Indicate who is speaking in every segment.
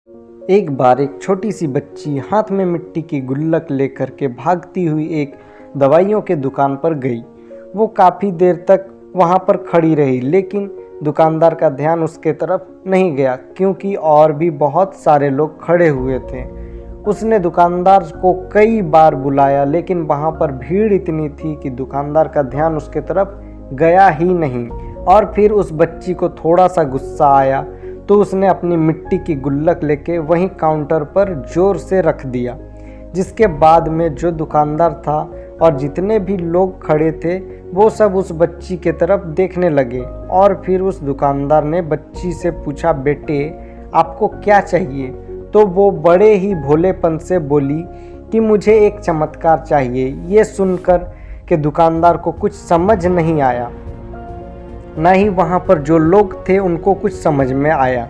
Speaker 1: एक बार एक छोटी सी बच्ची हाथ में मिट्टी की गुल्लक लेकर के भागती हुई एक दवाइयों के दुकान पर गई। वो काफ़ी देर तक वहाँ पर खड़ी रही, लेकिन दुकानदार का ध्यान उसके तरफ नहीं गया क्योंकि और भी बहुत सारे लोग खड़े हुए थे। उसने दुकानदार को कई बार बुलाया, लेकिन वहाँ पर भीड़ इतनी थी कि दुकानदार का ध्यान उसके तरफ गया ही नहीं। और फिर उस बच्ची को थोड़ा सा गुस्सा आया तो उसने अपनी मिट्टी की गुल्लक लेके वहीं काउंटर पर जोर से रख दिया, जिसके बाद में जो दुकानदार था और जितने भी लोग खड़े थे वो सब उस बच्ची के तरफ देखने लगे। और फिर उस दुकानदार ने बच्ची से पूछा, बेटे आपको क्या चाहिए? तो वो बड़े ही भोलेपन से बोली कि मुझे एक चमत्कार चाहिए। ये सुनकर के दुकानदार को कुछ समझ नहीं आया, ना ही वहाँ पर जो लोग थे उनको कुछ समझ में आया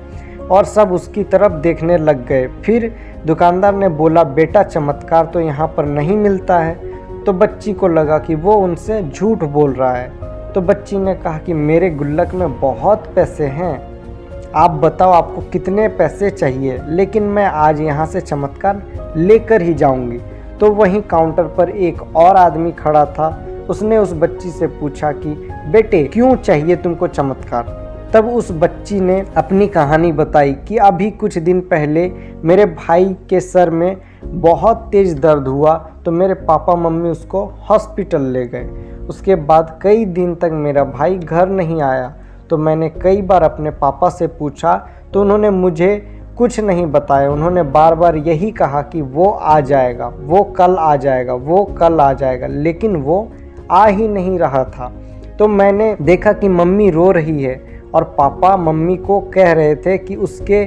Speaker 1: और सब उसकी तरफ देखने लग गए। फिर दुकानदार ने बोला, बेटा चमत्कार तो यहाँ पर नहीं मिलता है। तो बच्ची को लगा कि वो उनसे झूठ बोल रहा है। तो बच्ची ने कहा कि मेरे गुल्लक में बहुत पैसे हैं, आप बताओ आपको कितने पैसे चाहिए, लेकिन मैं आज यहाँ से चमत्कार लेकर ही जाऊँगी। तो वहीं काउंटर पर एक और आदमी खड़ा था। उसने उस बच्ची से पूछा कि बेटे क्यों चाहिए तुमको चमत्कार? तब उस बच्ची ने अपनी कहानी बताई कि अभी कुछ दिन पहले मेरे भाई के सर में बहुत तेज दर्द हुआ तो मेरे पापा मम्मी उसको हॉस्पिटल ले गए। उसके बाद कई दिन तक मेरा भाई घर नहीं आया। तो मैंने कई बार अपने पापा से पूछा तो उन्होंने मुझे कुछ नहीं बताया। उन्होंने बार बार यही कहा कि वो आ जाएगा, वो कल आ जाएगा, वो कल आ जाएगा, लेकिन वो आ ही नहीं रहा था। तो मैंने देखा कि मम्मी रो रही है और पापा मम्मी को कह रहे थे कि उसके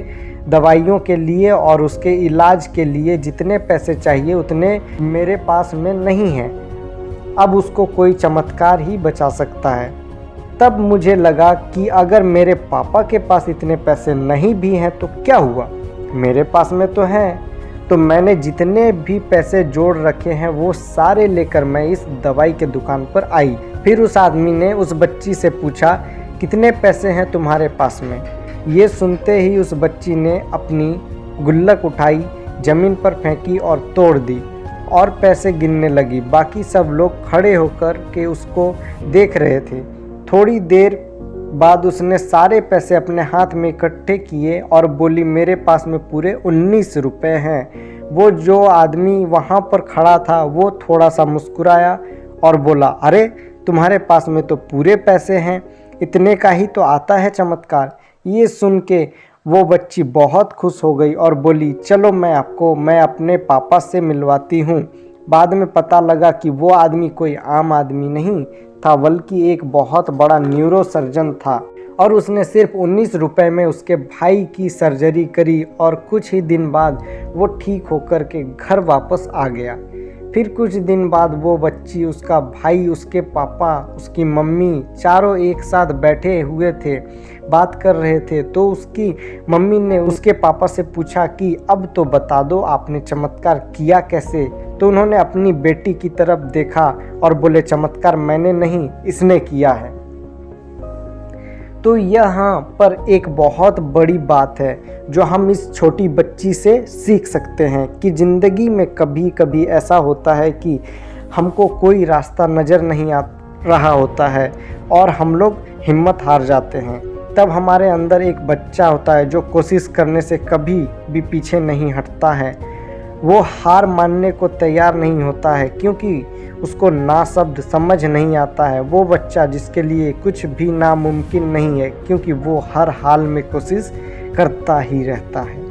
Speaker 1: दवाइयों के लिए और उसके इलाज के लिए जितने पैसे चाहिए उतने मेरे पास में नहीं हैं। अब उसको कोई चमत्कार ही बचा सकता है। तब मुझे लगा कि अगर मेरे पापा के पास इतने पैसे नहीं भी हैं तो क्या हुआ, मेरे पास में तो हैं। तो मैंने जितने भी पैसे जोड़ रखे हैं वो सारे लेकर मैं इस दवाई के दुकान पर आई। फिर उस आदमी ने उस बच्ची से पूछा, कितने पैसे हैं तुम्हारे पास में? ये सुनते ही उस बच्ची ने अपनी गुल्लक उठाई, ज़मीन पर फेंकी और तोड़ दी और पैसे गिनने लगी। बाकी सब लोग खड़े होकर के उसको देख रहे थे। थोड़ी देर बाद उसने सारे पैसे अपने हाथ में इकट्ठे किए और बोली, मेरे पास में पूरे 19 रुपये हैं। वो जो आदमी वहाँ पर खड़ा था वो थोड़ा सा मुस्कुराया और बोला, अरे तुम्हारे पास में तो पूरे पैसे हैं, इतने का ही तो आता है चमत्कार। ये सुन के वो बच्ची बहुत खुश हो गई और बोली, चलो मैं अपने पापा से मिलवाती हूँ। बाद में पता लगा कि वो आदमी कोई आम आदमी नहीं था, बल्कि एक बहुत बड़ा न्यूरो सर्जन था और उसने सिर्फ 19 रुपए में उसके भाई की सर्जरी करी और कुछ ही दिन बाद वो ठीक होकर के घर वापस आ गया। फिर कुछ दिन बाद वो बच्ची, उसका भाई, उसके पापा, उसकी मम्मी चारों एक साथ बैठे हुए थे, बात कर रहे थे। तो उसकी मम्मी ने उसके पापा से पूछा कि अब तो बता दो आपने चमत्कार किया कैसे? तो उन्होंने अपनी बेटी की तरफ देखा और बोले, चमत्कार मैंने नहीं, इसने किया है। तो यहाँ पर एक बहुत बड़ी बात है जो हम इस छोटी बच्ची से सीख सकते हैं कि ज़िंदगी में कभी कभी ऐसा होता है कि हमको कोई रास्ता नज़र नहीं आ रहा होता है और हम लोग हिम्मत हार जाते हैं। तब हमारे अंदर एक बच्चा होता है जो कोशिश करने से कभी भी पीछे नहीं हटता है। वो हार मानने को तैयार नहीं होता है क्योंकि उसको ना शब्द समझ नहीं आता है। वो बच्चा जिसके लिए कुछ भी नामुमकिन नहीं है, क्योंकि वो हर हाल में कोशिश करता ही रहता है।